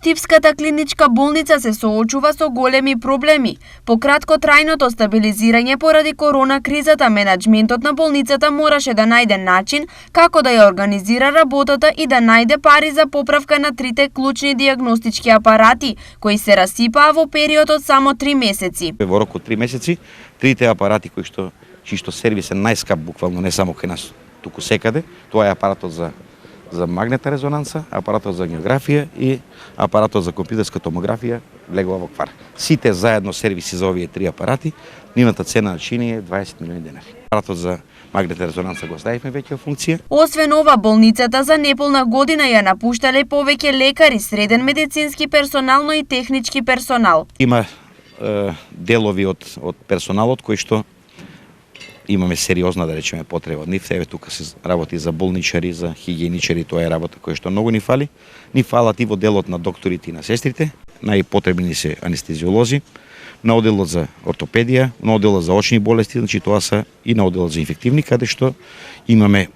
Штипската клиничка болница се соочува со големи проблеми. По краткотрајното стабилизирање поради корона кризата, менаџментот на болницата мораше да најде начин како да ја организира работата и да најде пари за поправка на трите клучни дијагностички апарати, кои се расипаа во период од само 3 месеци. Во рок од 3 месеци, трите апарати чиј што сервис е најскап буквално не само кај нас, туку секаде, тоа е апаратот за магнетна резонанца, апаратот за ангиографија и апаратот за компјутерска томографија влегува во квар. Сите заедно сервиси за овие три апарати, нивната цена на чини е 20 милиони денари. Апаратот за магнетна резонанца го ставивме веќе во функција. Освен ова, болницата за неполна година ја напуштале повеќе лекари, среден медицински персонал, но и технички персонал. Има делови од персоналот кои што имаме сериозна, да речеме, потреба од нив. Еве тука се работи за болничари, за хигиеничари, тоа е работа која што многу ни фали. Ни фалат и во делот на докторите и на сестрите. Најпотребни се анестезиолози, на оделот за ортопедија, на оделот за очни болести, значи тоа се и на оделот за инфективни, каде што имаме,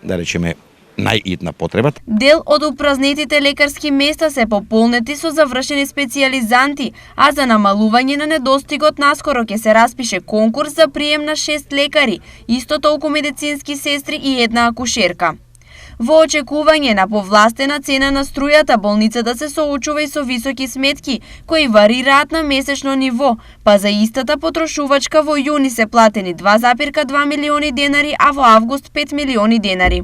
да речеме, најитна потреба. Дел од упразнетите лекарски места се пополнети со завршени специјализанти, а за намалување на недостигот наскоро ќе се распише конкурс за прием на 6 лекари, исто толку медицински сестри и една акушерка. Во очекување на повластена цена на струјата, болницата се соочува и со високи сметки, кои варираат на месечно ниво, па за истата потрошувачка во јуни се платени 2,2 милиони денари, а во август 5 милиони денари.